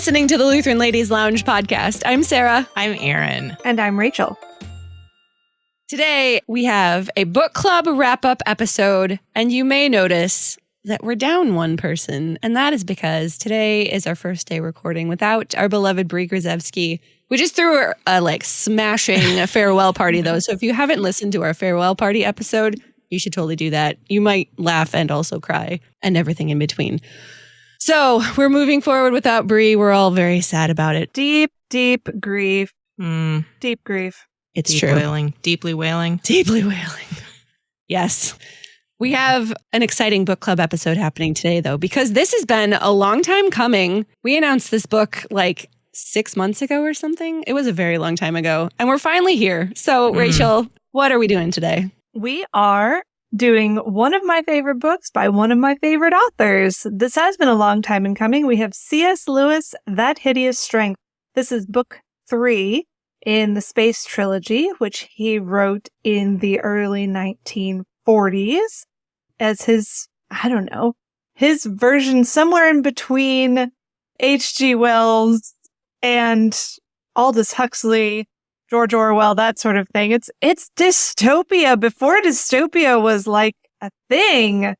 listening to the Lutheran Ladies Lounge podcast. I'm Sarah. I'm Erin. And I'm Rachel. Today, we have a book club wrap-up episode, and you may notice that we're down one person, and that is because today is our first day recording without our beloved Brie Grzewski. We just threw a smashing farewell party, though, so if you haven't listened to our farewell party episode, you should totally do that. You might laugh and also cry, and everything in between. So we're moving forward without Brie. We're all very sad about it. Deep grief. Deep grief. It's Deep true. Wailing. Deeply wailing. Deeply wailing. Yes. We have an exciting book club episode happening today, though, because this has been a long time coming. We announced this book like 6 months ago or something. It was a very long time ago. And we're finally here. So, Rachel, what are we doing today? We are doing one of my favorite books by one of my favorite authors. This has been a long time in coming. We have C.S. Lewis, That Hideous Strength. This is book 3 in the Space Trilogy, which he wrote in the early 1940s as his version somewhere in between H.G. Wells and Aldous Huxley, George Orwell, that sort of thing. It's dystopia before dystopia was like a thing,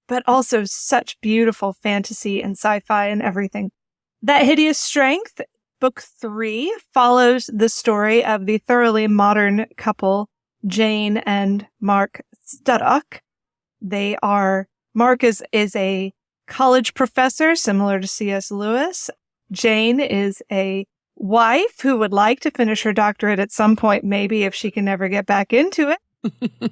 but also such beautiful fantasy and sci-fi and everything. That Hideous Strength, book 3, follows the story of the thoroughly modern couple, Jane and Mark Studdock. Mark is a college professor, similar to C.S. Lewis. Jane is a wife who would like to finish her doctorate at some point, maybe if she can never get back into it.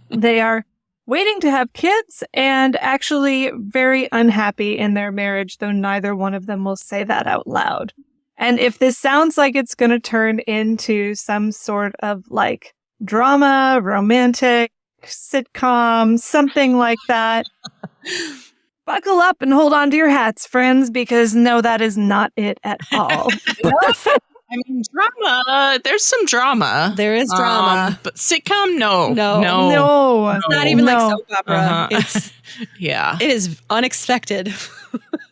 They are waiting to have kids and actually very unhappy in their marriage, though neither one of them will say that out loud. And if this sounds like it's going to turn into some sort of like drama, romantic, sitcom, something like that, buckle up and hold on to your hats, friends, because no, that is not it at all. I mean, drama. There's some drama. There is drama. But sitcom, no. It's not even like soap opera. It's yeah. It is unexpected.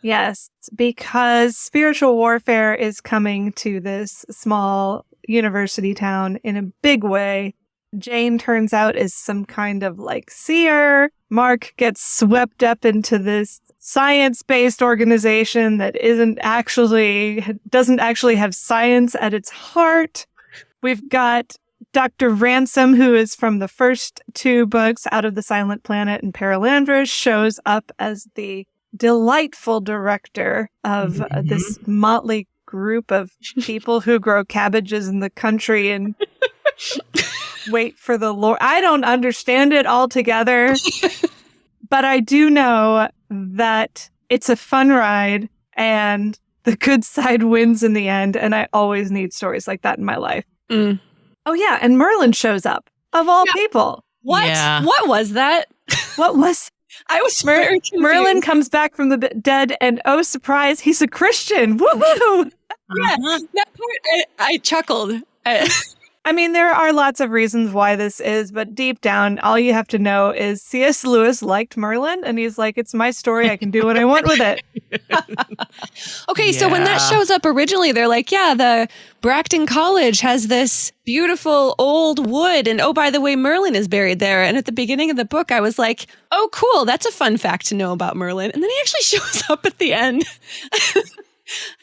Yes, because spiritual warfare is coming to this small university town in a big way. Jane turns out is some kind of like seer. Mark gets swept up into this science-based organization that doesn't actually have science at its heart. We've got Dr. Ransom, who is from the first 2 books, Out of the Silent Planet and Paralandra, shows up as the delightful director of this motley group of people who grow cabbages in the country and wait for the Lord. I don't understand it altogether, but I do know that it's a fun ride and the good side wins in the end. And I always need stories like that in my life. Oh yeah. And Merlin shows up of all people. What? Yeah. What was that? What was I was very confused. Merlin comes back from the dead and oh, surprise, he's a Christian. Woohoo! Yeah, that part, I chuckled. I mean, there are lots of reasons why this is, but deep down, all you have to know is C.S. Lewis liked Merlin, and he's like, it's my story. I can do what I want with it. Okay, so when that shows up originally, they're like, yeah, the Bracton College has this beautiful old wood, and oh, by the way, Merlin is buried there. And at the beginning of the book, I was like, oh, cool, that's a fun fact to know about Merlin. And then he actually shows up at the end.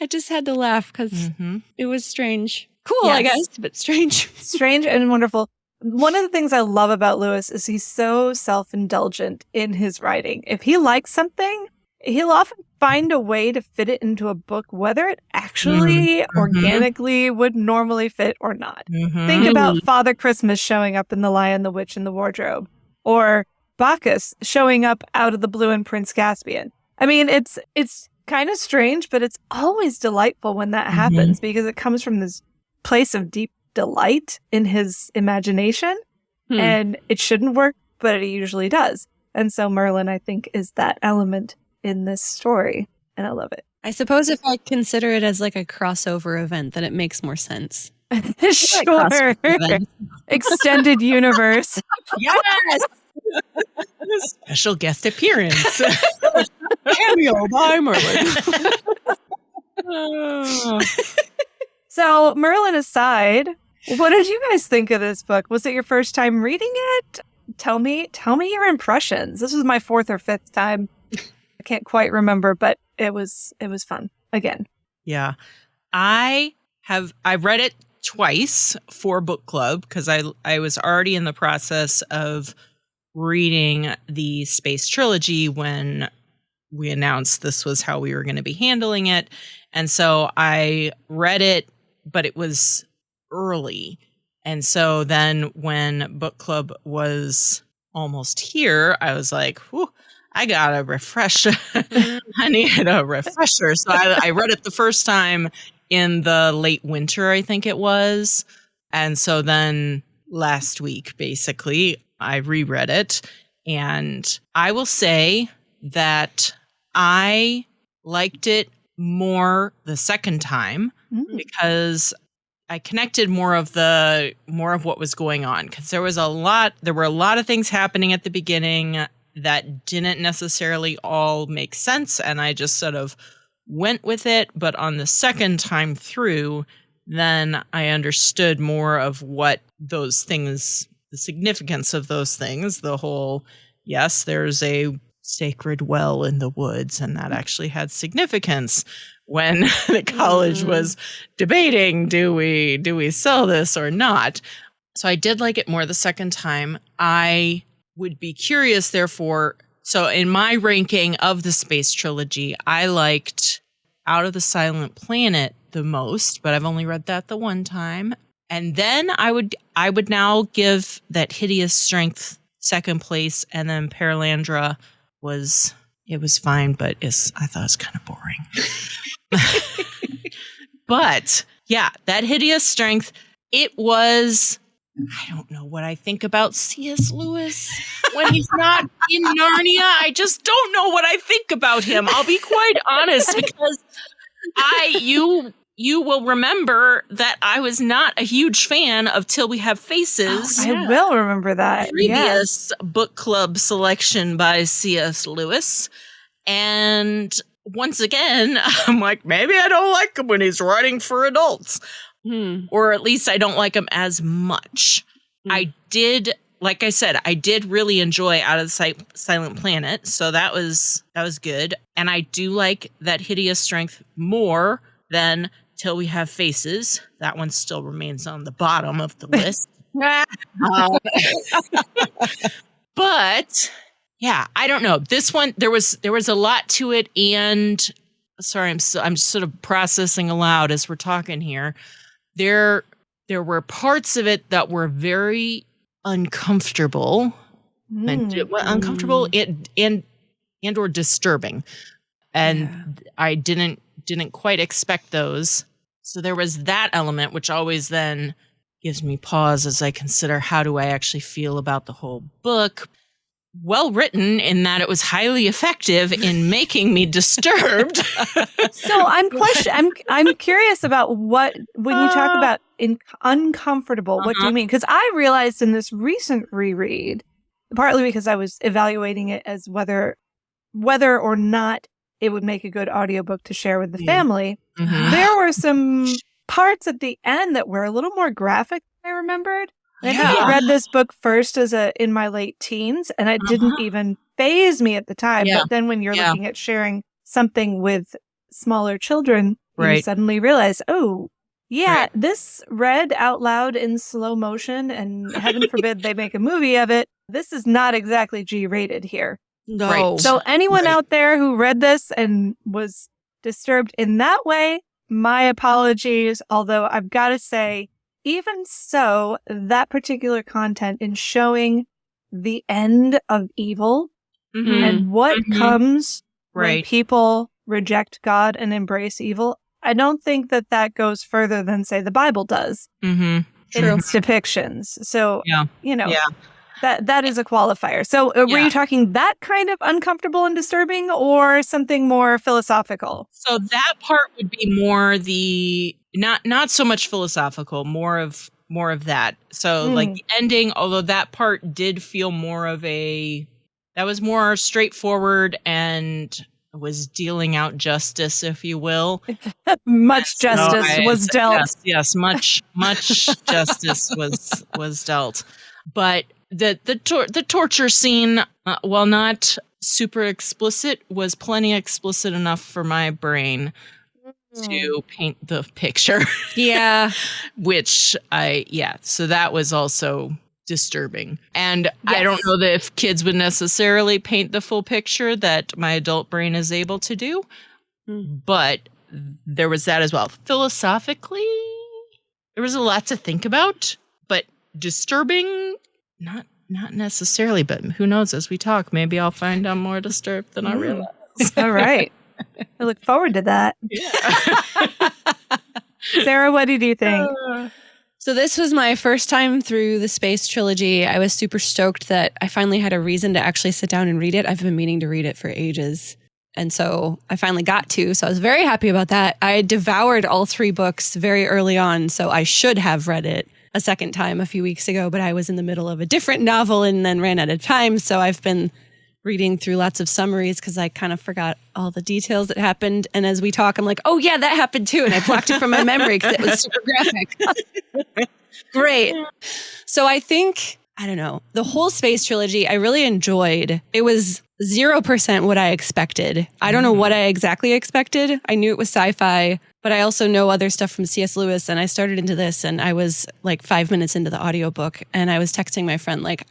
I just had to laugh because it was strange. Cool, yes. I guess, but strange. Strange and wonderful. One of the things I love about Lewis is he's so self-indulgent in his writing. If he likes something, he'll often find a way to fit it into a book, whether it actually organically would normally fit or not. Think about Father Christmas showing up in The Lion, the Witch, and the Wardrobe, or Bacchus showing up out of the blue in Prince Caspian. I mean, it's kind of strange, but it's always delightful when that happens because it comes from this place of deep delight in his imagination. And it shouldn't work, but it usually does. And so Merlin, I think, is that element in this story. And I love it. I suppose if I consider it as like a crossover event, then it makes more sense. Sure. Extended universe. Yes. Special guest appearance. Cameo by Merlin. Oh. So, Merlin aside, what did you guys think of this book? Was it your first time reading it? Tell me your impressions. This was my 4th or 5th time. I can't quite remember, but it was fun again. Yeah. I read it twice for book club because I was already in the process of reading the Space Trilogy when we announced this was how we were going to be handling it. And so I read it, but it was early. And so then when book club was almost here, I was like, whew, I got a refresher. I needed a refresher. So I read it the first time in the late winter, I think it was. And so then last week, basically, I reread it. And I will say that I liked it more the second time because I connected more of what was going on, because there were a lot of things happening at the beginning that didn't necessarily all make sense, and I just sort of went with it. But on the second time through, then I understood more of what those things, the significance of those things, the whole, yes, there's a sacred well in the woods, and that actually had significance when the college was debating, do we sell this or not? So I did like it more the second time. I would be curious, therefore, so in my ranking of the Space Trilogy, I liked Out of the Silent Planet the most, but I've only read that the one time. And then I would now give That Hideous Strength second place, and then Paralandra was fine, but I thought it was kind of boring. But yeah, That Hideous Strength, it was, I don't know what I think about C.S. Lewis when he's not in Narnia. I just don't know what I think about him. I'll be quite honest, because you will remember that I was not a huge fan of Till We Have Faces. Oh, I will remember that. Previous book club selection by C.S. Lewis. And once again, I'm like, maybe I don't like him when he's writing for adults. Or at least I don't like him as much. I did, like I said, I did really enjoy Out of the Silent Planet. So that was good. And I do like That Hideous Strength more than Till We Have Faces. That one still remains on the bottom of the list. But yeah, I don't know. This one, there was a lot to it, and sorry, I'm sort of processing aloud as we're talking here. There were parts of it that were very uncomfortable, uncomfortable and or disturbing, and I didn't quite expect those. So there was that element, which always then gives me pause as I consider, how do I actually feel about the whole book? Well written in that it was highly effective in making me disturbed. So I'm curious about what, when you talk about uncomfortable, what do you mean? Because I realized in this recent reread, partly because I was evaluating it as whether or not it would make a good audiobook to share with the family. There were some parts at the end that were a little more graphic than I remembered. I read this book first in my late teens, and it didn't even faze me at the time. But then when you're looking at sharing something with smaller children, you suddenly realize, this read out loud in slow motion, and heaven forbid they make a movie of it. This is not exactly G-rated here. No. Right. So anyone out there who read this and was disturbed in that way, my apologies. Although I've got to say, even so, that particular content in showing the end of evil and what comes when people reject God and embrace evil, I don't think that goes further than, say, the Bible does in its depictions. So, that is a qualifier. So were you talking that kind of uncomfortable and disturbing, or something more philosophical? So that part would be more the not so much philosophical, more of that. So like the ending, although that part did feel more of that was more straightforward and was dealing out justice, if you will. Much justice was dealt. Yes, much justice was dealt. But the torture scene, while not super explicit, was plenty explicit enough for my brain to paint the picture. Yeah. So that was also disturbing. And Yes. I don't know that if kids would necessarily paint the full picture that my adult brain is able to do, but there was that as well. Philosophically, there was a lot to think about, but disturbing, not necessarily, but who knows, as we talk, maybe I'll find I'm more disturbed than I realize. All right. I look forward to that. Yeah. Sarah, what did you think? So this was my first time through the Space Trilogy. I was super stoked that I finally had a reason to actually sit down and read it. I've been meaning to read it for ages. And so I finally got to. So I was very happy about that. I devoured all 3 books very early on. So I should have read it a second time a few weeks ago, but I was in the middle of a different novel and then ran out of time. So I've been reading through lots of summaries because I kind of forgot all the details that happened. And as we talk, I'm like, oh yeah, that happened too. And I blocked it from my memory because it was super graphic. Great. So I think, I don't know, the whole Space Trilogy, I really enjoyed. It was 0% what I expected. I don't know what I exactly expected. I knew it was sci-fi, but I also know other stuff from C.S. Lewis, and I started into this, and I was like 5 minutes into the audiobook, and I was texting my friend, like,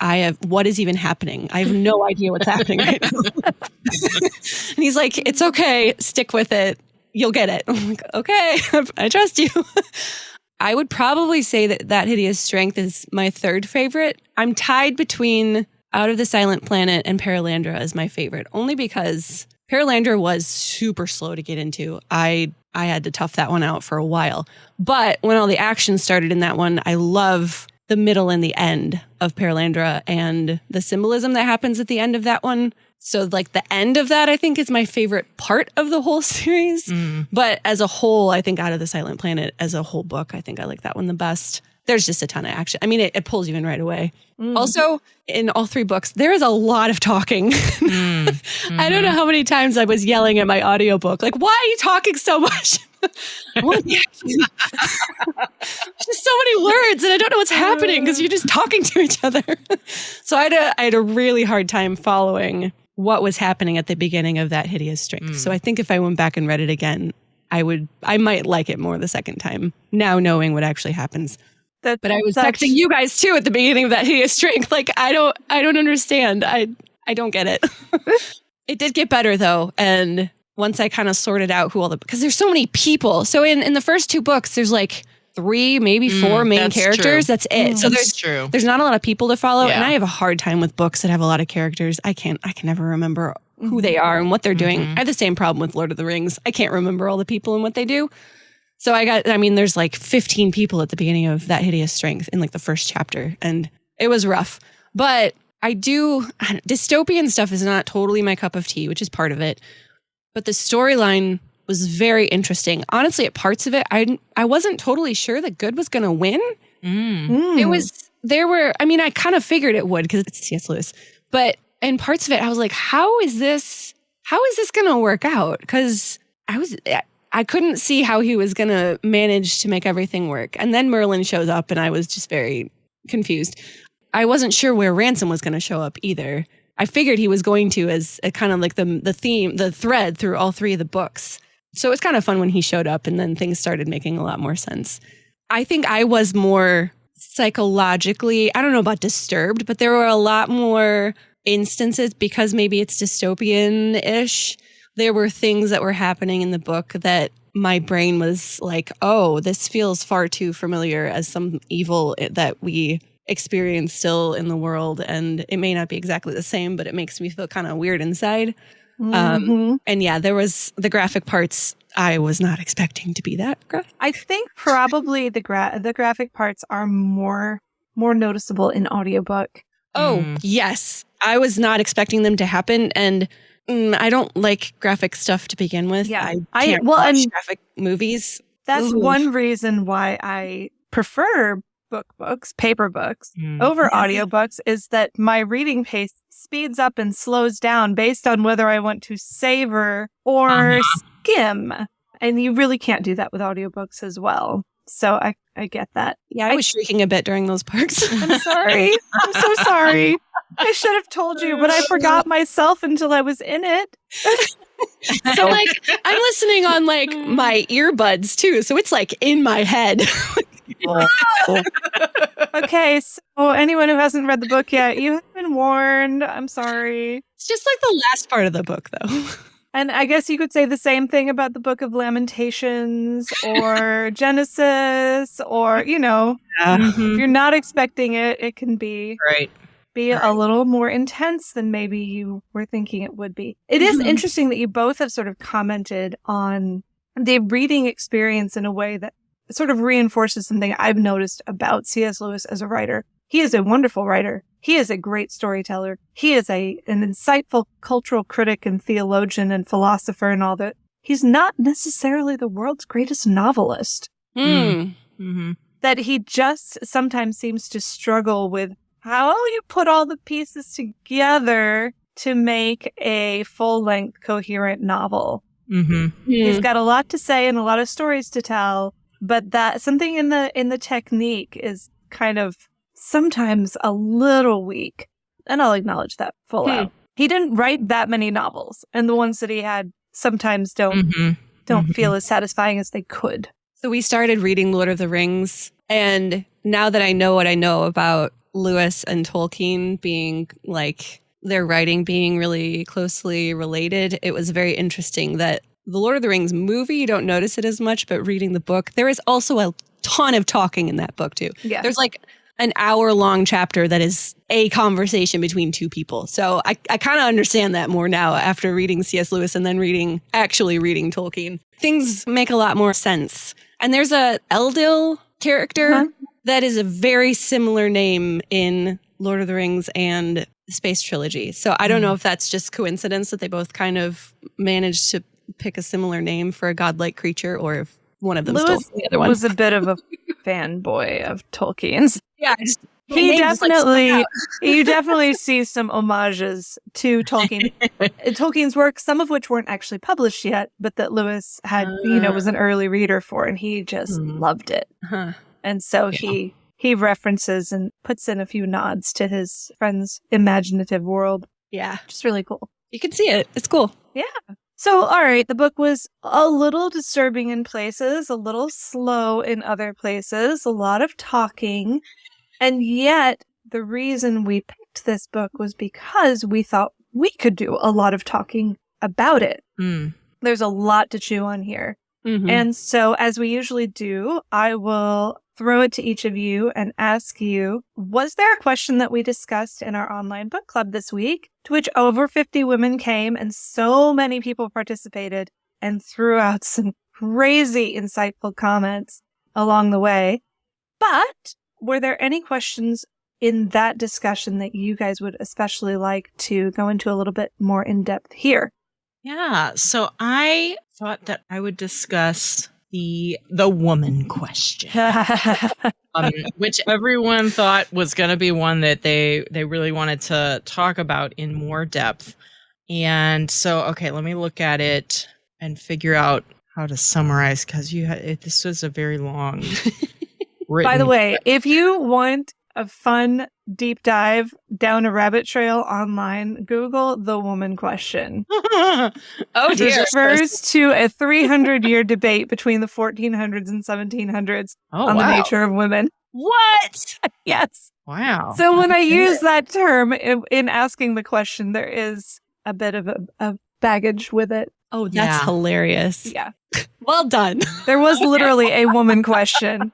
what is even happening? I have no idea what's happening right now. And he's like, it's okay, stick with it. You'll get it. I'm like, okay, I trust you. I would probably say that Hideous Strength is my 3rd favorite. I'm tied between Out of the Silent Planet and Paralandra as my favorite, only because Paralandra was super slow to get into. I had to tough that one out for a while. But when all the action started in that one, I love the middle and the end of Paralandra and the symbolism that happens at the end of that one. So like the end of that, I think, is my favorite part of the whole series. But as a whole, I think Out of the Silent Planet as a whole book, I think I like that one the best. There's just a ton of action. I mean, it pulls you in right away. Also, in all 3 books, there is a lot of talking. I don't know how many times I was yelling at my audiobook, like, why are you talking so much? Just so many words, and I don't know what's happening because you're just talking to each other. So I had a really hard time following what was happening at the beginning of That Hideous Strength. So I think if I went back and read it again, I might like it more the second time, now knowing what actually happens. But I was texting you guys too at the beginning of That Hideous Strength. Like, I don't understand. I don't get it. It did get better though. And once I kind of sorted out because there's so many people. So in the first 2 books, there's like 3, maybe 4 main characters. True. That's it. So there's not a lot of people to follow. Yeah. And I have a hard time with books that have a lot of characters. I can never remember who they are and what they're doing. I have the same problem with Lord of the Rings. I can't remember all the people and what they do. So there's like 15 people at the beginning of That Hideous Strength in like the first chapter, and it was rough. But dystopian stuff is not totally my cup of tea, which is part of it. But the storyline was very interesting. Honestly, at parts of it, I wasn't totally sure that good was going to win. I kind of figured it would because it's C.S. Lewis. But in parts of it, I was like, how is this going to work out? Because I couldn't see how he was going to manage to make everything work. And then Merlin shows up and I was just very confused. I wasn't sure where Ransom was going to show up either. I figured he was going to as a kind of like the theme, the thread through all 3 of the books. So it was kind of fun when he showed up and then things started making a lot more sense. I think I was more psychologically, I don't know about disturbed, but there were a lot more instances because maybe it's dystopian-ish. There were things that were happening in the book that my brain was like, oh, this feels far too familiar as some evil that we experience still in the world. And it may not be exactly the same, but it makes me feel kind of weird inside. And yeah, there was the graphic parts. I was not expecting to be that graphic. I think probably the graphic parts are more noticeable in audiobook. Oh, yes. I was not expecting them to happen. And I don't like graphic stuff to begin with. Yeah, I can't watch graphic movies. That's one reason why I prefer paper books, over audiobooks is that my reading pace speeds up and slows down based on whether I want to savor or skim. And you really can't do that with audiobooks as well. So I get that. Yeah, I was shrieking a bit during those parts. I'm sorry. I'm so sorry. I should have told you, but I forgot myself until I was in it. So like I'm listening on like my earbuds too, so it's like in my head. Okay, so anyone who hasn't read the book yet, you have been warned. I'm sorry. It's just like the last part of the book though. And I guess you could say the same thing about the Book of Lamentations or Genesis, or, you know, if you're not expecting it, it can be a little more intense than maybe you were thinking it would be. It is interesting that you both have sort of commented on the reading experience in a way that sort of reinforces something I've noticed about C.S. Lewis as a writer. He is a wonderful writer. He is a great storyteller. He is an insightful cultural critic and theologian and philosopher and all that. He's not necessarily the world's greatest novelist. That he just sometimes seems to struggle with how you put all the pieces together to make a full-length, coherent novel. He's got a lot to say and a lot of stories to tell, but that something in the technique is kind of sometimes a little weak. And I'll acknowledge that full out. He didn't write that many novels, and the ones that he had sometimes don't feel as satisfying as they could. So we started reading Lord of the Rings, and now that I know what I know about Lewis and Tolkien being like their writing being really closely related, it was very interesting that the Lord of the Rings movie, you don't notice it as much, but reading the book, there is also a ton of talking in that book too. Yeah. There's like an hour-long chapter that is a conversation between two people. So I kind of understand that more now after reading C.S. Lewis and then actually reading Tolkien. Things make a lot more sense. And there's a Eldil character that is a very similar name in Lord of the Rings and the Space Trilogy. So I don't know if that's just coincidence that they both kind of managed to pick a similar name for a godlike creature, or if one of them stole the other one. Was a bit of a fanboy of Tolkien's. Yeah, you definitely see some homages to Tolkien. Tolkien's work, some of which weren't actually published yet, but that Lewis had, was an early reader for, and he just loved it. And so he references and puts in a few nods to his friend's imaginative world. Yeah. Just really cool. You can see it. It's cool. Yeah. So, all right, the book was a little disturbing in places, a little slow in other places, a lot of talking. And yet, the reason we picked this book was because we thought we could do a lot of talking about it. There's a lot to chew on here. And so, as we usually do, I will throw it to each of you and ask you, was there a question that we discussed in our online book club this week, to which over 50 women came and so many people participated and threw out some crazy insightful comments along the way? But were there any questions in that discussion that you guys would especially like to go into a little bit more in depth here? Yeah, so I thought that I would discuss the woman question, which everyone thought was going to be one that they really wanted to talk about in more depth. And so, okay, let me look at it and figure out how to summarize, because this was a very long written. By the way, if you want a fun deep dive down a rabbit trail online, Google the woman question. Oh dear. It refers to a 300-year debate between the 1400s and 1700s on the nature of women. What? Yes. Wow. So when I use that term in asking the question, there is a bit of a baggage with it. Oh, that's hilarious. Yeah. Well done. There was literally a woman question.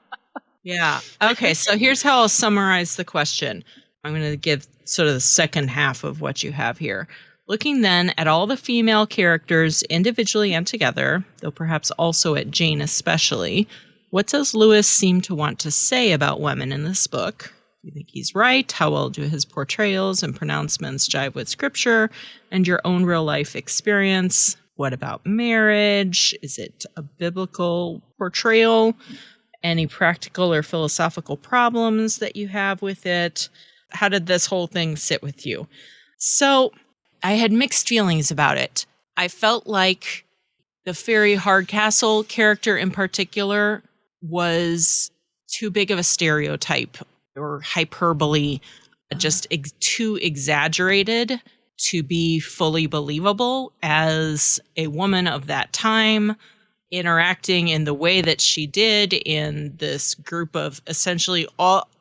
Yeah. Okay. So here's how I'll summarize the question. I'm going to give sort of the second half of what you have here. Looking then at all the female characters individually and together, though perhaps also at Jane especially, what does Lewis seem to want to say about women in this book? Do you think he's right? How well do his portrayals and pronouncements jive with scripture and your own real life experience? What about marriage? Is it a biblical portrayal? any practical or philosophical problems that you have with it? How did this whole thing sit with you? So I had mixed feelings about it. I felt like the Fairy Hardcastle character in particular was too big of a stereotype or hyperbole, just too exaggerated to be fully believable as a woman of that time, interacting in the way that she did in this group of essentially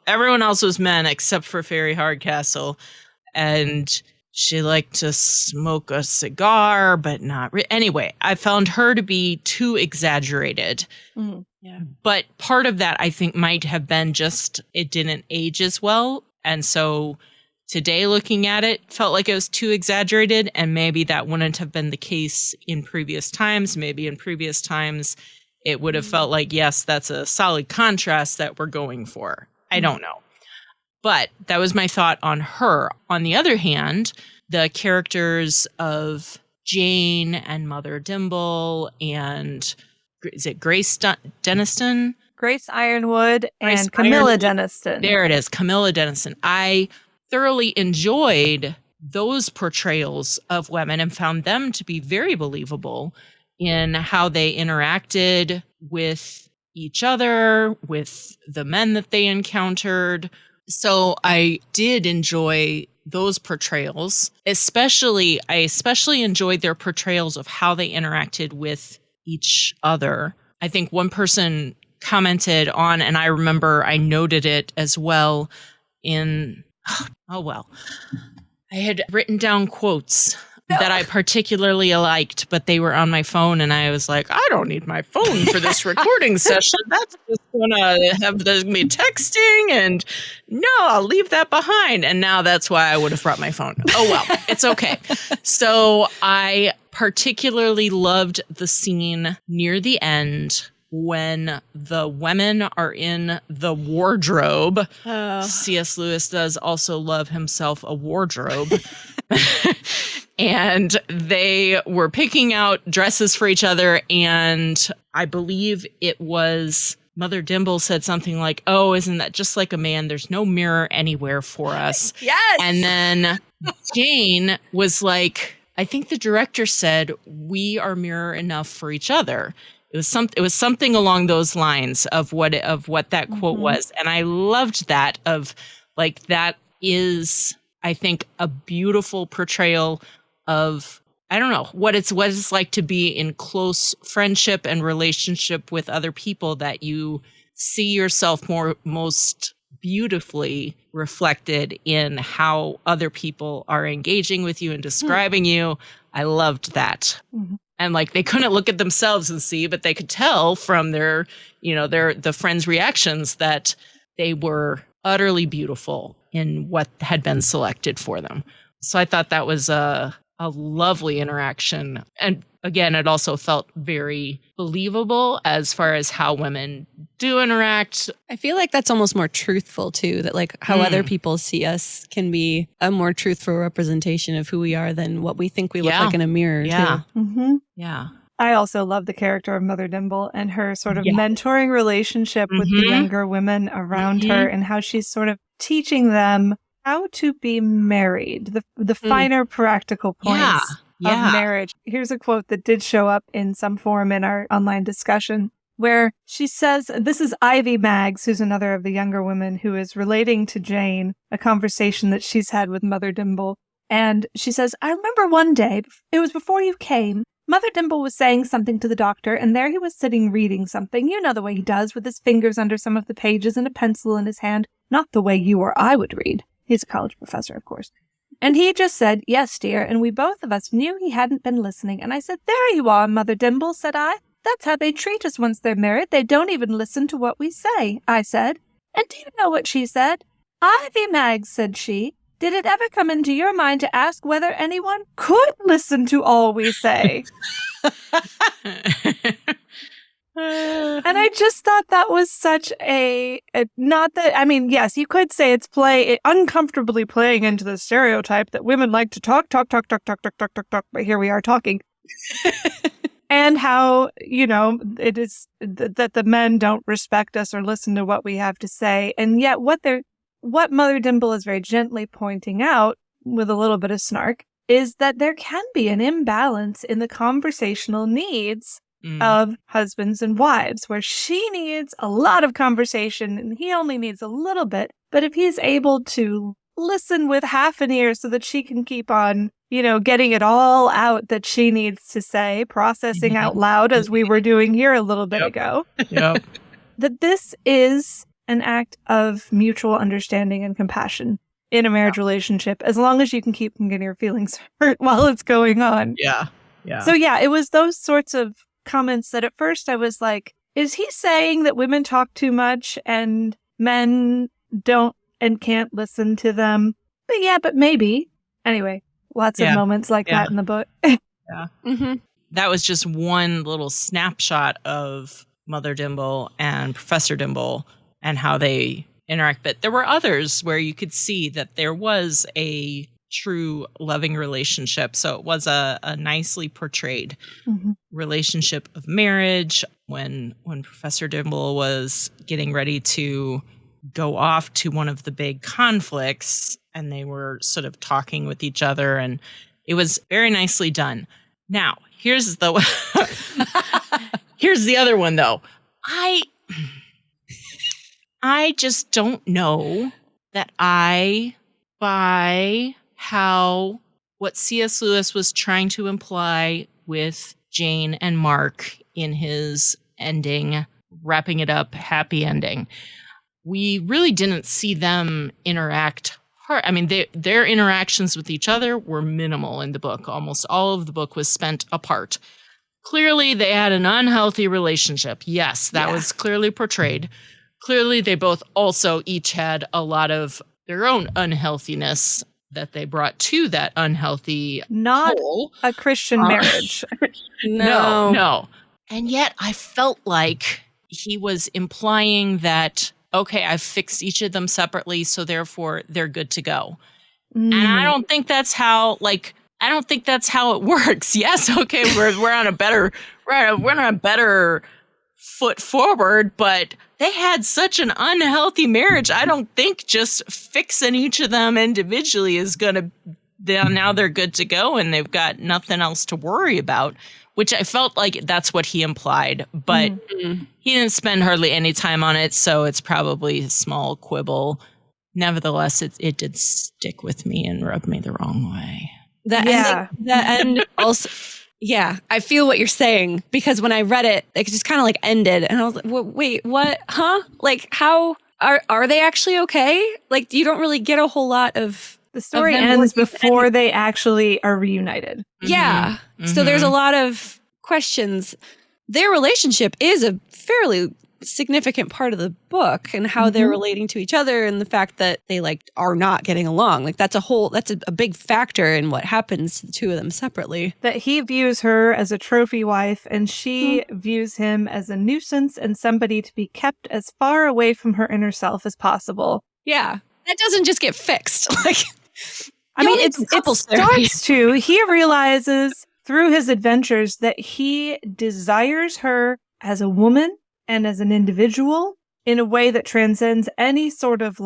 everyone else was men except for Fairy Hardcastle. And she liked to smoke a cigar, but not anyway, I found her to be too exaggerated. Mm. Yeah. But part of that, I think, might have been just it didn't age as well. And so today, looking at it, felt like it was too exaggerated. And maybe that wouldn't have been the case in previous times. Maybe in previous times, it would have felt like, yes, that's a solid contrast that we're going for. I don't know. But that was my thought on her. On the other hand, the characters of Jane and Mother Dimble and is it Grace Denniston? Grace Ironwood Grace and Camilla Ironwood. Denniston. There it is, Camilla Denniston. I thoroughly enjoyed those portrayals of women and found them to be very believable in how they interacted with each other, with the men that they encountered. So I did enjoy those portrayals. I especially enjoyed their portrayals of how they interacted with each other. I think one person commented on, and I remember I noted it as well in, I had written down quotes that I particularly liked, but they were on my phone, and I was like, I don't need my phone for this recording session. That's just gonna have me texting, and no, I'll leave that behind. And now that's why I would have brought my phone. Oh well, it's okay. So I particularly loved the scene near the end when the women are in the wardrobe. C.S. Lewis does also love himself a wardrobe. And they were picking out dresses for each other. And I believe it was Mother Dimble said something like, oh, isn't that just like a man? There's no mirror anywhere for us. Yes. And then Jane was like, I think the director said, we are mirror enough for each other. It was something along those lines of what that quote was. And I loved that that is, I think, a beautiful portrayal of, I don't know, what it's like to be in close friendship and relationship with other people, that you see yourself most beautifully reflected in how other people are engaging with you and describing you. I loved that. Mm-hmm. And they couldn't look at themselves and see, but they could tell from their the friends' reactions that they were utterly beautiful in what had been selected for them. So I thought that was a lovely interaction. And again, it also felt very believable as far as how women do interact. I feel like that's almost more truthful too, that how other people see us can be a more truthful representation of who we are than what we think we look like in a mirror too. Mm-hmm. Yeah. I also love the character of Mother Dimble and her sort of mentoring relationship with the younger women around her, and how she's sort of teaching them how to be married, the finer practical points of marriage. Here's a quote that did show up in some form in our online discussion, where she says, this is Ivy Maggs, who's another of the younger women, who is relating to Jane a conversation that she's had with Mother Dimble. And she says, I remember one day, it was before you came, Mother Dimble was saying something to the doctor, and there he was sitting reading something. You know the way he does, with his fingers under some of the pages and a pencil in his hand. Not the way you or I would read. He's a college professor, of course. And he just said, yes, dear, and we both of us knew he hadn't been listening. And I said, there you are, Mother Dimble, said I. That's how they treat us once they're married. They don't even listen to what we say, I said. And do you know what she said? Ivy Maggs, said she, did it ever come into your mind to ask whether anyone could listen to all we say? And I just thought that was such not that, I mean, yes, you could say it's uncomfortably playing into the stereotype that women like to talk, but here we are talking. And how, it is that the men don't respect us or listen to what we have to say. And yet what Mother Dimple is very gently pointing out with a little bit of snark is that there can be an imbalance in the conversational needs of husbands and wives, where she needs a lot of conversation and he only needs a little bit. But if he's able to listen with half an ear so that she can keep on, getting it all out that she needs to say, processing out loud, as we were doing here a little bit ago, that this is an act of mutual understanding and compassion in a marriage relationship, as long as you can keep from getting your feelings hurt while it's going on. Yeah. So it was those sorts of comments that at first I was like, is he saying that women talk too much and men don't and can't listen to them? But maybe. Anyway, lots of moments like that in the book. That was just one little snapshot of Mother Dimple and Professor Dimple and how they interact. But there were others where you could see that there was a true loving relationship. So it was a nicely portrayed relationship of marriage. When Professor Dimple was getting ready to go off to one of the big conflicts, and they were sort of talking with each other, and it was very nicely done. Now, here's the other one though. I just don't know that I buy how what C.S. Lewis was trying to imply with Jane and Mark in his ending, wrapping it up, happy ending. We really didn't see them interact hard. I mean, their interactions with each other were minimal in the book. Almost all of the book was spent apart. Clearly, they had an unhealthy relationship. Yes, that was clearly portrayed. Clearly, they both also each had a lot of their own unhealthiness that they brought to that unhealthy whole. A Christian marriage. No. And yet I felt like he was implying that, okay, I've fixed each of them separately, so therefore they're good to go. And I don't think that's how it works. Yes, okay, we're on a better foot forward, but they had such an unhealthy marriage. I don't think just fixing each of them individually is now they're good to go and they've got nothing else to worry about, which I felt like that's what he implied, but he didn't spend hardly any time on it, so it's probably a small quibble. Nevertheless, it did stick with me and rub me the wrong way. The end also... Yeah, I feel what you're saying, because when I read it, it just kind of like ended and I was like, wait, what? Huh? Like, how are they actually okay? Like, you don't really get a whole lot of... The story ends before they actually are reunited. Yeah. So there's a lot of questions. Their relationship is a fairly significant part of the book, and how they're relating to each other, and the fact that they are not getting along. Like, that's a big factor in what happens to the two of them separately. That he views her as a trophy wife, and she views him as a nuisance and somebody to be kept as far away from her inner self as possible. Yeah. That doesn't just get fixed. He realizes through his adventures that he desires her as a woman and as an individual in a way that transcends any sort of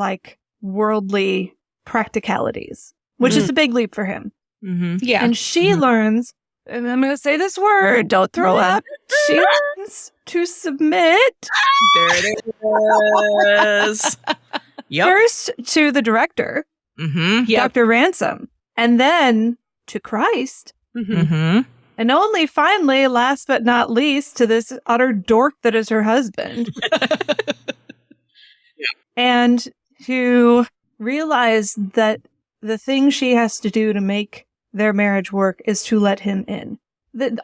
worldly practicalities, which is a big leap for him. Yeah. And she learns, and I'm going to say this word, don't throw up. She learns to submit. There it is. First to the director, Dr. Ransom, and then to Christ. And only finally, last but not least, to this utter dork that is her husband. And to realize that the thing she has to do to make their marriage work is to let him in.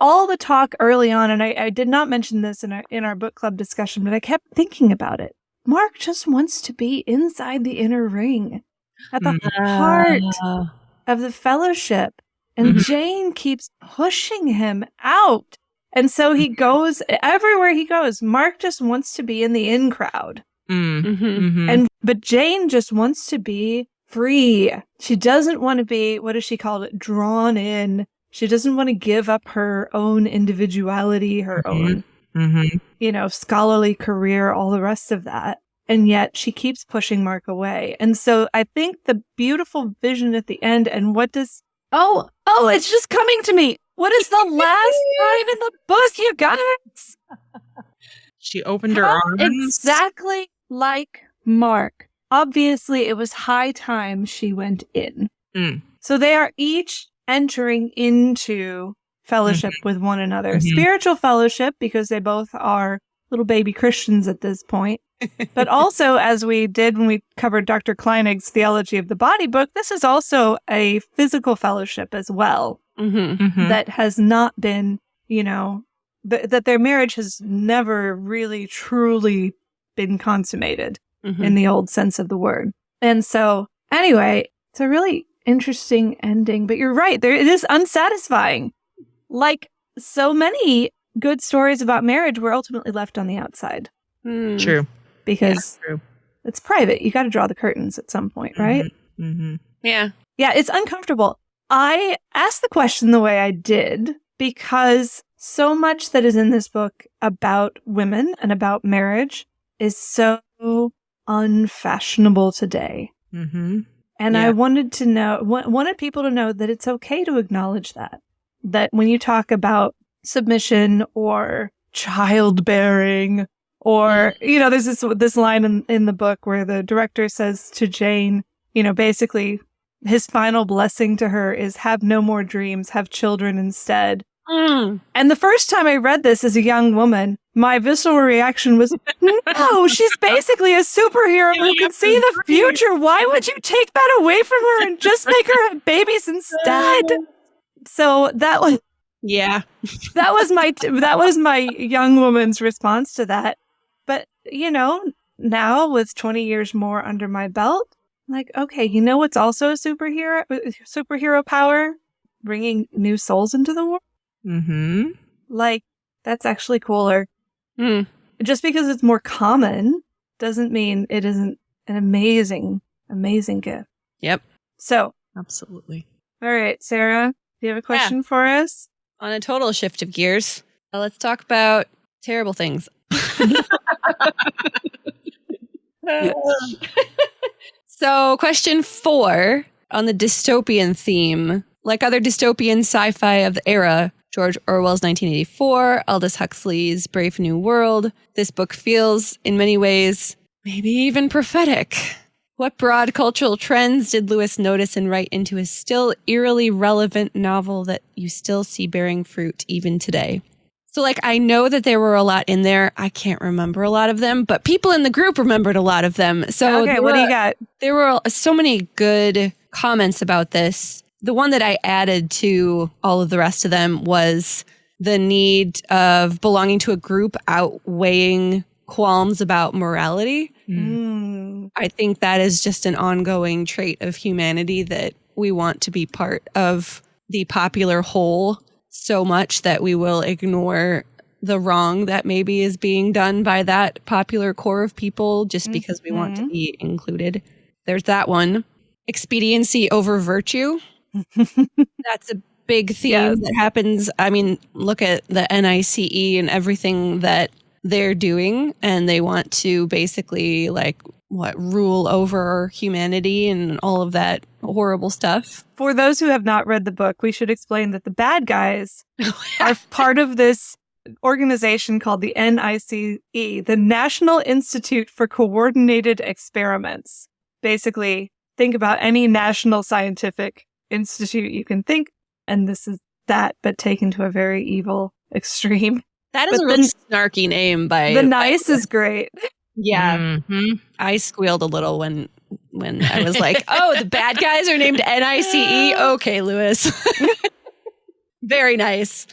All the talk early on, and I did not mention this in our book club discussion, but I kept thinking about it. Mark just wants to be inside the inner ring, at the heart of the fellowship. And Jane keeps pushing him out. And so he goes, everywhere he goes, Mark just wants to be in the in crowd. But Jane just wants to be free. She doesn't want to be, what does she call it, drawn in She doesn't want to give up her own individuality, her own, scholarly career, all the rest of that. And yet she keeps pushing Mark away. And so I think the beautiful vision at the end and what does... Oh, it's just coming to me. What is the last line in the book, you guys? She opened her arms. Exactly like Mark. Obviously, it was high time she went in. So they are each entering into fellowship with one another. Spiritual fellowship, because they both are little baby Christians at this point. But also, as we did when we covered Dr. Kleinig's Theology of the Body book, this is also a physical fellowship as well. That has not been, that their marriage has never really truly been consummated in the old sense of the word. And so, anyway, it's a really interesting ending. But you're right, it is unsatisfying. Like so many good stories about marriage were ultimately left on the outside. True. Because it's private. You got to draw the curtains at some point, right? Yeah. Yeah, it's uncomfortable. I asked the question the way I did because so much that is in this book about women and about marriage is so unfashionable today. And I wanted people to know that it's okay to acknowledge that when you talk about submission or childbearing, or, there's this line in the book where the director says to Jane, basically his final blessing to her is have no more dreams, have children instead. And the first time I read this as a young woman, my visceral reaction was, no, she's basically a superhero who can see the future. Why would you take that away from her and just make her have babies instead? So that was... Yeah. that was my young woman's response to that. But, now with 20 years more under my belt, like, okay, what's also a superhero power? Bringing new souls into the world. Like, that's actually cooler. Just because it's more common doesn't mean it isn't an amazing, amazing gift. Yep. So. Absolutely. All right, Sarah, do you have a question for us? On a total shift of gears, let's talk about terrible things. So, question 4 on the dystopian theme. Like other dystopian sci-fi of the era, George Orwell's 1984, Aldous Huxley's Brave New World, this book feels, in many ways, maybe even prophetic. What broad cultural trends did Lewis notice and write into his still eerily relevant novel that you still see bearing fruit even today? So, I know that there were a lot in there. I can't remember a lot of them, but people in the group remembered a lot of them. So, okay, what do you got? There were so many good comments about this. The one that I added to all of the rest of them was the need of belonging to a group outweighing qualms about morality. I think that is just an ongoing trait of humanity, that we want to be part of the popular whole so much that we will ignore the wrong that maybe is being done by that popular core of people just because we want to be included. There's that one. Expediency over virtue. That's a big theme that happens. I mean, look at the NICE and everything that they're doing, and they want to basically rule over humanity and all of that horrible stuff. For those who have not read the book, we should explain that the bad guys are part of this organization called the NICE, the National Institute for Coordinated Experiments. Basically, think about any national scientific institute you can think, and this is that, but taken to a very evil extreme. That is a really snarky name by... The NICE is great. Yeah. I squealed a little when I was like, oh, the bad guys are named NICE? Okay, Lewis. Very nice.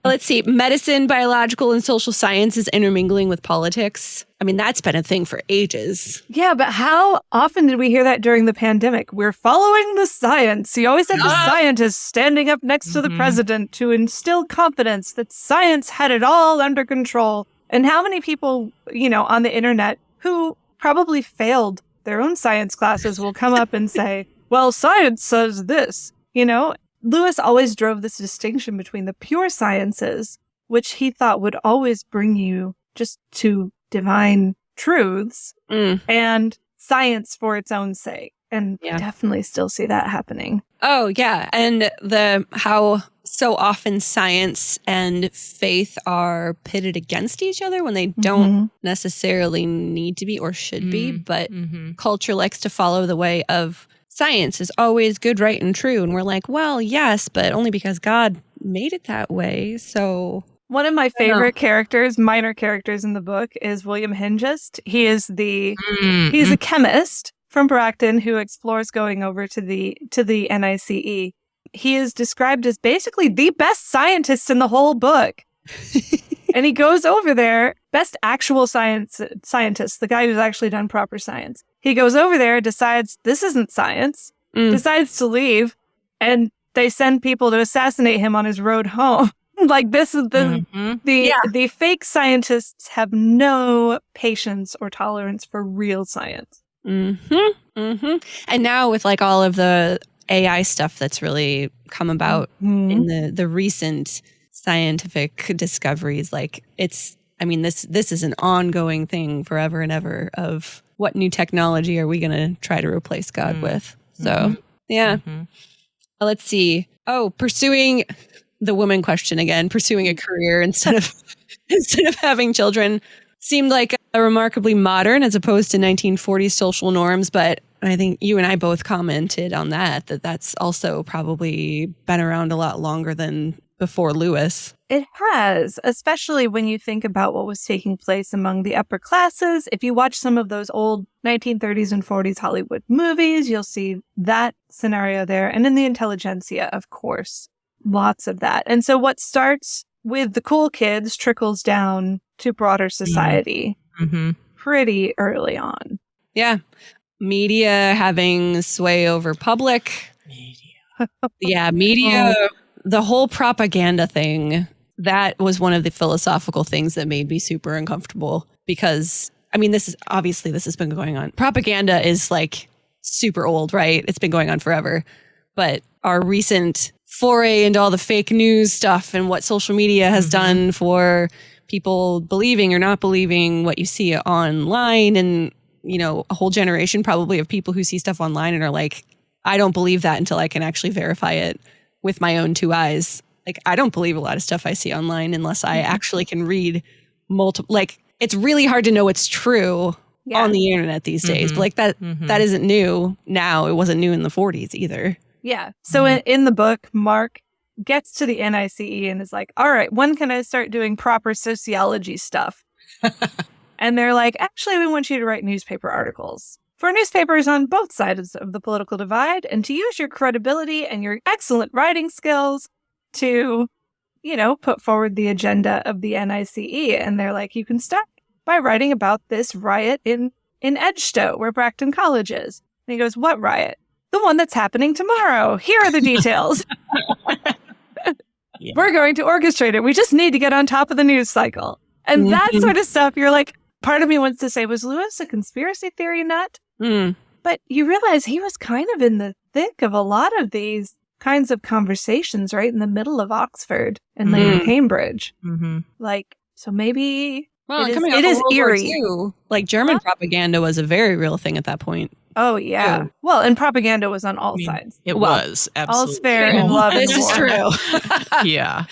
Let's see. Medicine, biological, and social sciences intermingling with politics. I mean, that's been a thing for ages. Yeah, but how often did we hear that during the pandemic? We're following the science. You always had the scientists standing up next to the president to instill confidence that science had it all under control. And how many people, on the internet who probably failed their own science classes will come up and say, well, science says this, Lewis always drove this distinction between the pure sciences, which he thought would always bring you just to divine truths, and science for its own sake. And I definitely still see that happening. Oh, yeah. And how so often science and faith are pitted against each other when they don't necessarily need to be or should be. But culture likes to follow the way of science is always good, right, and true. And we're like, well, yes, but only because God made it that way. So one of my favorite characters, minor characters in the book, is William Hingist. He is he's a chemist from Brockton who explores going over to the NICE. He is described as basically the best scientist in the whole book. And he goes over there, best actual scientist, the guy who's actually done proper science. He goes over there, decides this isn't science, decides to leave, and they send people to assassinate him on his road home. Like, this is the fake scientists have no patience or tolerance for real science. And now with like all of the AI stuff that's really come about in the recent scientific discoveries, like this is an ongoing thing forever and ever of what new technology are we going to try to replace God with? So, let's see. Oh, pursuing the woman question again, pursuing a career instead of having children seemed like a remarkably modern as opposed to 1940s social norms. But I think you and I both commented on that's also probably been around a lot longer than before Lewis. It has, especially when you think about what was taking place among the upper classes. If you watch some of those old 1930s and 40s Hollywood movies, you'll see that scenario there. And in the intelligentsia, of course, lots of that. And so what starts with the cool kids trickles down to broader society pretty early on. Yeah. Media having sway over public. Media. The whole propaganda thing, that was one of the philosophical things that made me super uncomfortable because, this has been going on. Propaganda is like super old, right? It's been going on forever. But our recent foray into all the fake news stuff and what social media has done for people believing or not believing what you see online, and, a whole generation probably of people who see stuff online and are like, I don't believe that until I can actually verify it with my own two eyes. Like, I don't believe a lot of stuff I see online unless I actually can read multiple, like, it's really hard to know what's true on the internet these days. But like that isn't new now. It wasn't new in the 40s either. Yeah. So in the book, Mark gets to the NICE and is like, all right, when can I start doing proper sociology stuff? And they're like, actually, we want you to write newspaper articles for newspapers on both sides of the political divide, and to use your credibility and your excellent writing skills to, put forward the agenda of the NICE. And they're like, you can start by writing about this riot in Edgestowe, where Bracton College is. And he goes, what riot? The one that's happening tomorrow. Here are the details. We're going to orchestrate it. We just need to get on top of the news cycle. And that sort of stuff, you're like, part of me wants to say, was Lewis a conspiracy theory nut? But you realize he was kind of in the thick of a lot of these kinds of conversations right in the middle of Oxford and later Cambridge. Like, so maybe it is eerie. Like, German propaganda was a very real thing at that point. Oh, yeah. Oh. Well, and propaganda was on all sides. It was, absolutely. All's fair in love and This is true. Yeah.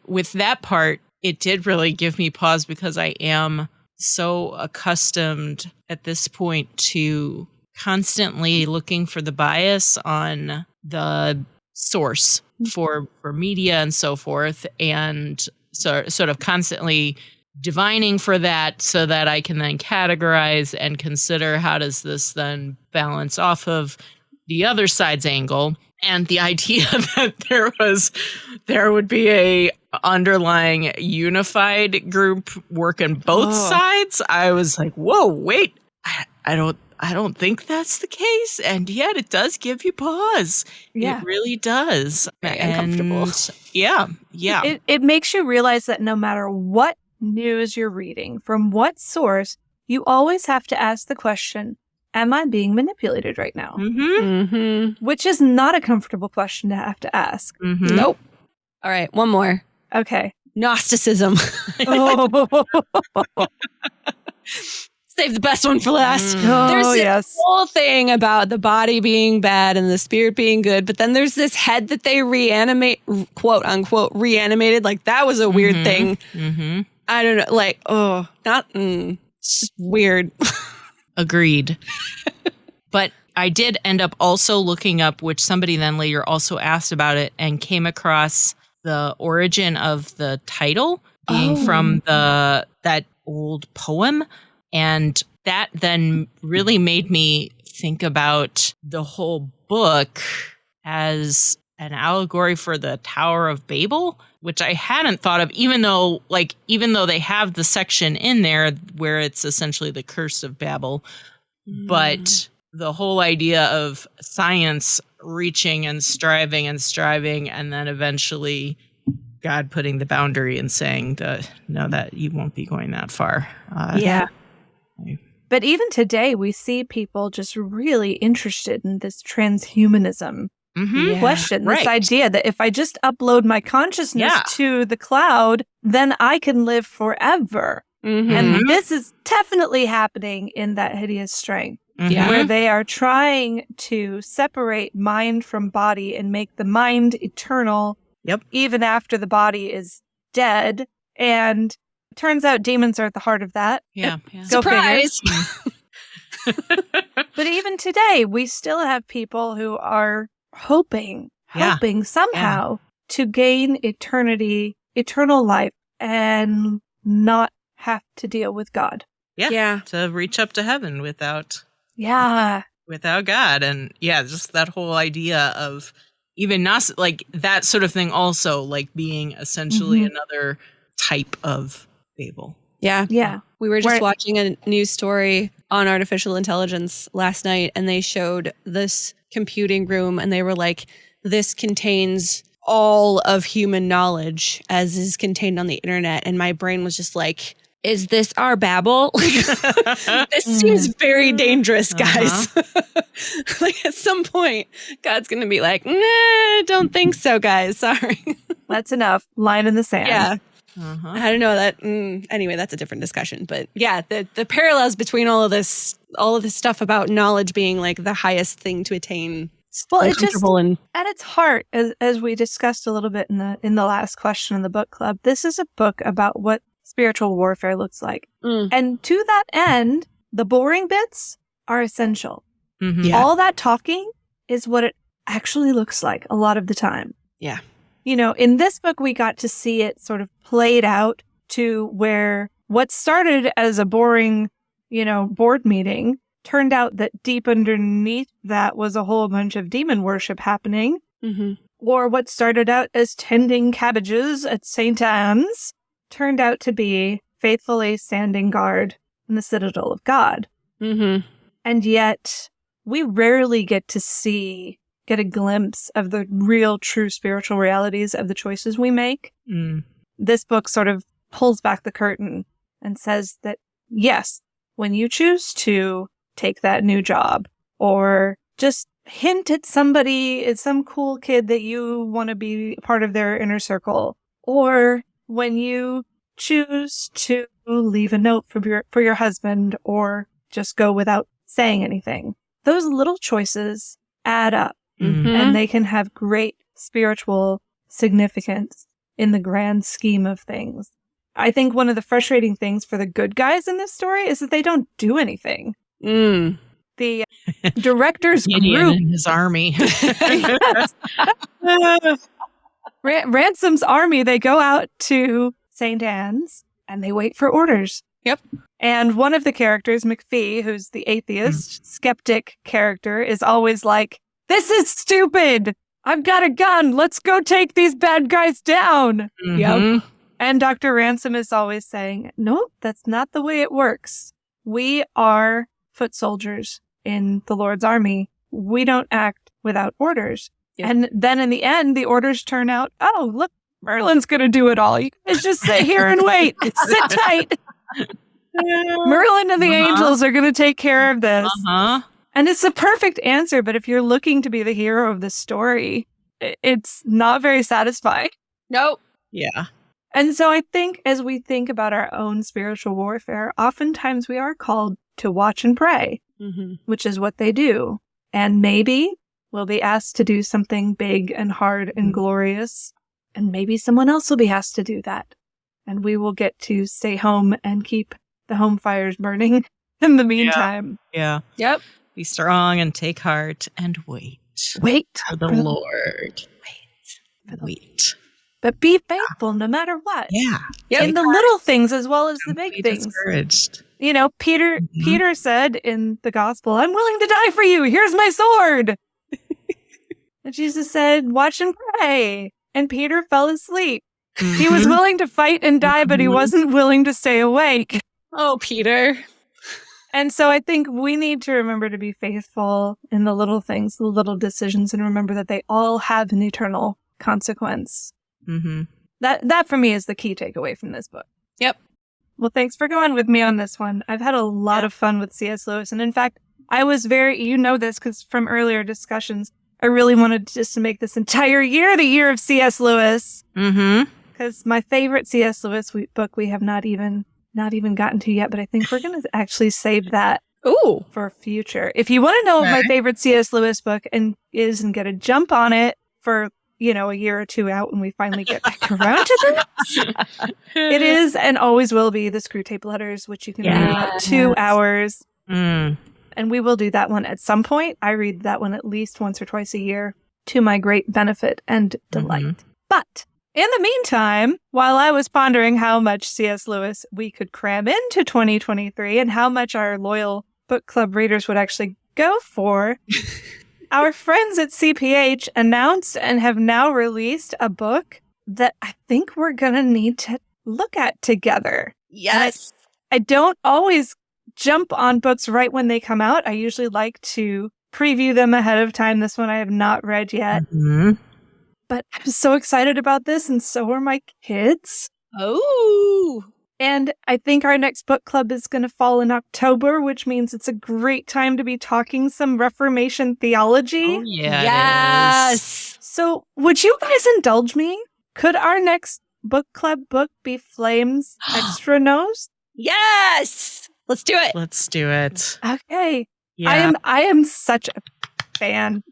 With that part, it did really give me pause because I am so accustomed at this point to constantly looking for the bias on the source for media and so forth, and sort of constantly divining for that so that I can then categorize and consider how does this then balance off of the other side's angle. And the idea that there would be a underlying unified group working both sides, I was like, whoa, wait, I don't think that's the case. And yet it does give you pause. Yeah. It really does. Very uncomfortable. Yeah. It makes you realize that no matter what news you're reading, from what source, you always have to ask the question, am I being manipulated right now? Which is not a comfortable question to have to ask. Nope. All right, one more. Okay. Gnosticism. Save the best one for last. There's this whole thing about the body being bad and the spirit being good, but then there's this head that they reanimate, quote unquote, reanimated. Like, that was a weird thing. I don't know. Like, it's just weird. Agreed. But I did end up also looking up, which somebody then later also asked about it, and came across the origin of the title being from that old poem. And that then really made me think about the whole book as an allegory for the Tower of Babel, which I hadn't thought of, even though they have the section in there where it's essentially the curse of Babel. But the whole idea of science reaching and striving, and then eventually God putting the boundary and saying no, that you won't be going that far. But even today, we see people just really interested in this transhumanism question, this idea that if I just upload my consciousness to the cloud, then I can live forever. And this is definitely happening in That Hideous Strength, where they are trying to separate mind from body and make the mind eternal, even after the body is dead. And it turns out demons are at the heart of that. Surprise! But even today, we still have people who are hoping somehow to gain eternal life, and not have to deal with God. To reach up to heaven without God. And just that whole idea of even not like that sort of thing also, like being essentially another type of Babel. We were just watching a news story on artificial intelligence last night, and they showed this computing room, and they were like, this contains all of human knowledge as is contained on the internet. And my brain was just like, is this our Babel? This seems very dangerous, guys. Like, at some point, God's going to be like, nah, don't think so, guys. Sorry. That's enough. Line in the sand. I don't know that. Anyway, that's a different discussion. But the parallels between all of this stuff about knowledge being like the highest thing to attain. Well, it's just at its heart, as we discussed a little bit in the last question in the book club, this is a book about what spiritual warfare looks like. And to that end, the boring bits are essential. All that talking is what it actually looks like a lot of the time. In this book, we got to see it sort of played out to where what started as a boring, board meeting turned out that deep underneath that was a whole bunch of demon worship happening. Or what started out as tending cabbages at St. Anne's turned out to be faithfully standing guard in the citadel of God. And yet we rarely get a glimpse of the real, true spiritual realities of the choices we make. This book sort of pulls back the curtain and says that, yes, when you choose to take that new job, or just hint at somebody, at some cool kid that you want to be part of their inner circle, or when you choose to leave a note for your husband, or just go without saying anything, those little choices add up. And they can have great spiritual significance in the grand scheme of things. I think one of the frustrating things for the good guys in this story is that they don't do anything. The director's Gideon group, and his army. Ransom's army, they go out to St. Anne's and they wait for orders. And one of the characters, McPhee, who's the atheist, skeptic character, is always like, this is stupid. I've got a gun. Let's go take these bad guys down. And Dr. Ransom is always saying, no, that's not the way it works. We are foot soldiers in the Lord's army. We don't act without orders. And then in the end, the orders turn out, oh, look, Merlin's going to do it all. You guys just sit here and wait. Sit tight. Merlin and the angels are going to take care of this. And it's the perfect answer, but if you're looking to be the hero of the story, it's not very satisfying. Nope. Yeah. And so I think as we think about our own spiritual warfare, oftentimes we are called to watch and pray, which is what they do. And maybe we'll be asked to do something big and hard and glorious. And maybe someone else will be asked to do that. And we will get to stay home and keep the home fires burning in the meantime. Yeah. Yep. Be strong and take heart and wait. Wait for the Lord. Wait. But be faithful no matter what. Yeah. In the little things as well as the big things. Discouraged. You know, Peter said in the gospel, I'm willing to die for you. Here's my sword. And Jesus said, watch and pray. And Peter fell asleep. He was willing to fight and die, but he wasn't willing to stay awake. Oh, Peter. And so I think we need to remember to be faithful in the little things, the little decisions, and remember that they all have an eternal consequence. That for me is the key takeaway from this book. Yep. Well, thanks for going with me on this one. I've had a lot of fun with C.S. Lewis. And in fact, I was you know this because from earlier discussions, I really wanted just to make this entire year the year of C.S. Lewis. Because my favorite C.S. Lewis book we have not even gotten to yet, but I think we're going to actually save that for future. If you want to know what my favorite C.S. Lewis book is and get a jump on it for, a year or two out when we finally get back around to this, it is and always will be the Screwtape Letters, which you can read in about 2 hours. And we will do that one at some point. I read that one at least once or twice a year to my great benefit and delight. But in the meantime, while I was pondering how much C.S. Lewis we could cram into 2023 and how much our loyal book club readers would actually go for, our friends at CPH announced and have now released a book that I think we're going to need to look at together. Yes. I don't always jump on books right when they come out. I usually like to preview them ahead of time. This one I have not read yet. But I'm so excited about this, and so are my kids. Oh. And I think our next book club is going to fall in October, which means it's a great time to be talking some Reformation theology. Oh, yeah. Yes. So would you guys indulge me? Could our next book club book be Flame's Extra Nos? Yes. Let's do it. Let's do it. Okay. Yeah. I am such a fan.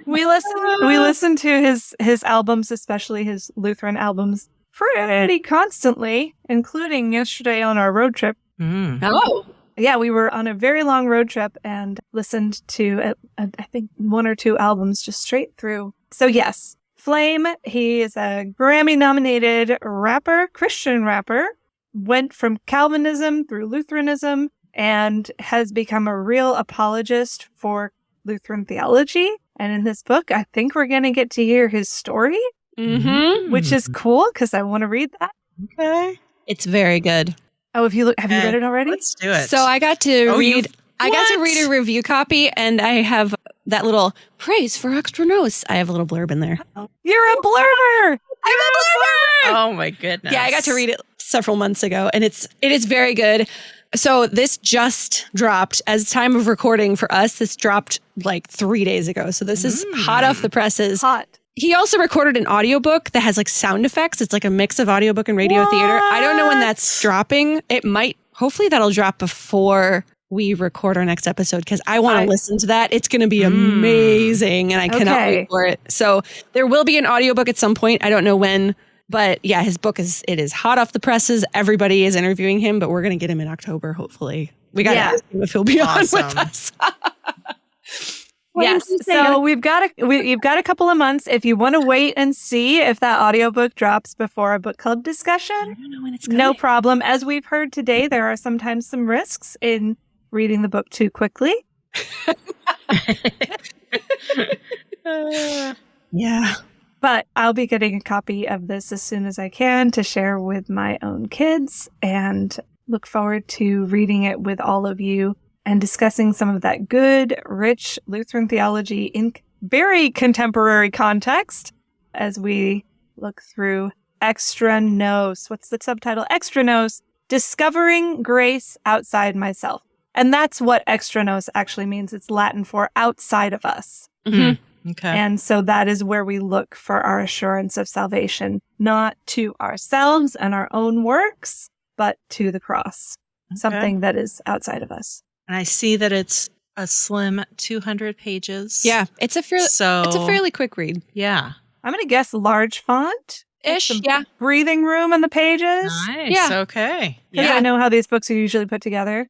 We listen to his albums, especially his Lutheran albums, pretty constantly, including yesterday on our road trip. Oh. Yeah, we were on a very long road trip and listened to, I think, 1 or 2 albums just straight through. So yes, Flame, he is a Grammy-nominated rapper, Christian rapper, went from Calvinism through Lutheranism, and has become a real apologist for Lutheran theology. And in this book, I think we're going to get to hear his story, which is cool because I want to read that. Okay. It's very good. Oh, have you read it already? Let's do it. So I got to read a review copy, and I have that little praise for Extra Nos. I have a little blurb in there. You're a blurber! I'm a blurber! Oh my goodness. Yeah, I got to read it several months ago, and it is very good. So this just dropped as time of recording for us. This dropped like 3 days ago. So this is hot off the presses. Hot. He also recorded an audiobook that has like sound effects. It's like a mix of audiobook and radio theater. I don't know when that's dropping. It might, hopefully that'll drop before we record our next episode because I want to listen to that. It's going to be amazing and I cannot wait for it. So there will be an audiobook at some point. I don't know when. But yeah, his book is hot off the presses. Everybody is interviewing him, but we're going to get him in October, hopefully. We got to ask him if he'll be on with us. Yes. So we've got a couple of months. If you want to wait and see if that audiobook drops before a book club discussion, I don't know when it's coming. No problem. As we've heard today, there are sometimes some risks in reading the book too quickly. Yeah. But I'll be getting a copy of this as soon as I can to share with my own kids and look forward to reading it with all of you and discussing some of that good, rich Lutheran theology in very contemporary context as we look through Extra Nos. What's the subtitle? Extra Nos, Discovering Grace Outside Myself. And that's what Extra Nos actually means. It's Latin for outside of us. Mm-hmm. Okay. And so that is where we look for our assurance of salvation, not to ourselves and our own works, but to the cross, something that is outside of us. And I see that it's a slim 200 pages. Yeah, it's a fairly quick read. Yeah. I'm going to guess large font. Ish, Some yeah. breathing room in the pages. Nice. Yeah. Okay. Because I know how these books are usually put together.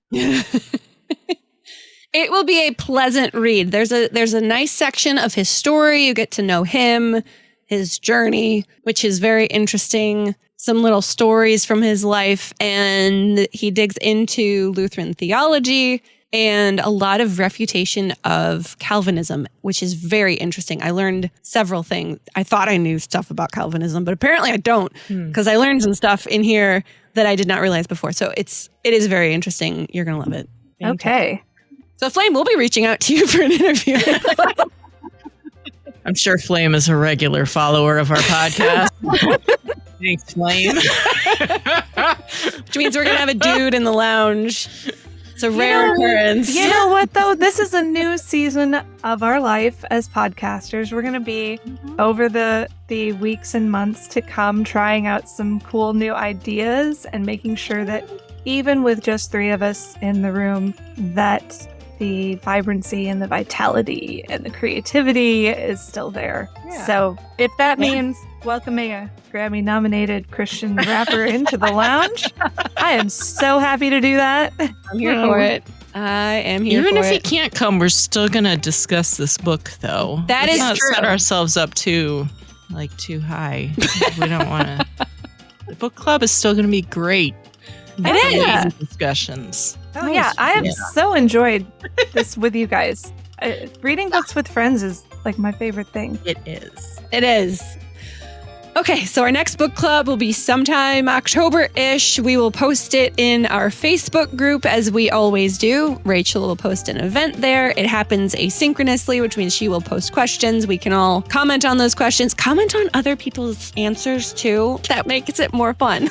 It will be a pleasant read. There's a nice section of his story. You get to know him, his journey, which is very interesting. Some little stories from his life, and he digs into Lutheran theology and a lot of refutation of Calvinism, which is very interesting. I learned several things. I thought I knew stuff about Calvinism, but apparently I don't, because I learned some stuff in here that I did not realize before. So it is very interesting. You're going to love it. Okay. So Flame, we'll be reaching out to you for an interview. I'm sure Flame is a regular follower of our podcast. Thanks, Flame. Which means we're going to have a dude in the lounge. It's a rare occurrence. You know what, though? This is a new season of our life as podcasters. We're going to be, over the weeks and months to come, trying out some cool new ideas and making sure that even with just 3 of us in the room, that the vibrancy and the vitality and the creativity is still there. Yeah. So if that means welcoming a Grammy-nominated Christian rapper into the lounge, I am so happy to do that. I'm here for it. I am here Even for if it. he can't come, we're still going to discuss this book, though. That is not true. Set ourselves up too high. We don't want to. The book club is still going to be great. It is. Discussions. Oh, yeah. I have so enjoyed this with you guys. Reading books with friends is like my favorite thing. It is. It is. Okay, so our next book club will be sometime October-ish. We will post it in our Facebook group as we always do. Rachel will post an event there. It happens asynchronously, which means she will post questions. We can all comment on those questions. Comment on other people's answers too. That makes it more fun.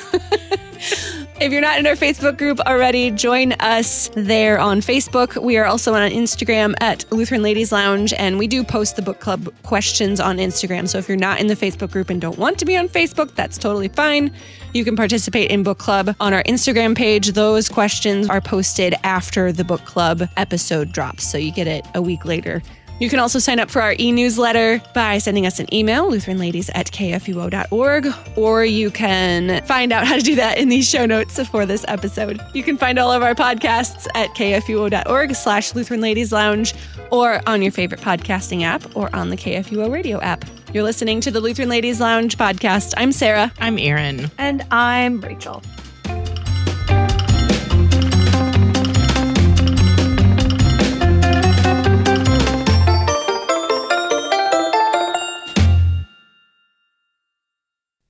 If you're not in our Facebook group already, join us there on Facebook. We are also on Instagram at Lutheran Ladies Lounge, and we do post the book club questions on Instagram. So if you're not in the Facebook group and don't want to be on Facebook, that's totally fine. You can participate in book club on our Instagram page. Those questions are posted after the book club episode drops, so you get it a week later. You can also sign up for our e-newsletter by sending us an email, lutheranladies@kfuo.org, or you can find out how to do that in these show notes for this episode. You can find all of our podcasts at kfuo.org/Lutheran Ladies Lounge, or on your favorite podcasting app, or on the KFUO radio app. You're listening to the Lutheran Ladies Lounge podcast. I'm Sarah. I'm Erin. And I'm Rachel.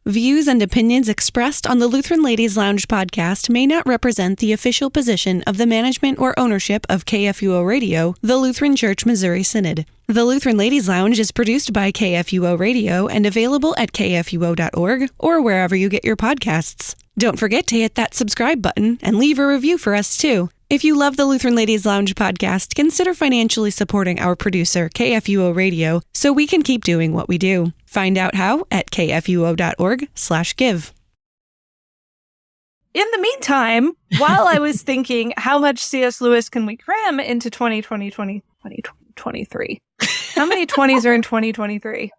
Views and opinions expressed on the Lutheran Ladies Lounge podcast may not represent the official position of the management or ownership of KFUO Radio, the Lutheran Church Missouri Synod. The Lutheran Ladies Lounge is produced by KFUO Radio and available at kfuo.org or wherever you get your podcasts. Don't forget to hit that subscribe button and leave a review for us too. If you love the Lutheran Ladies Lounge podcast, consider financially supporting our producer, KFUO Radio, so we can keep doing what we do. Find out how at kfuo.org/give. In the meantime, while I was thinking, how much C.S. Lewis can we cram into 2023? How many 20s are in 2023?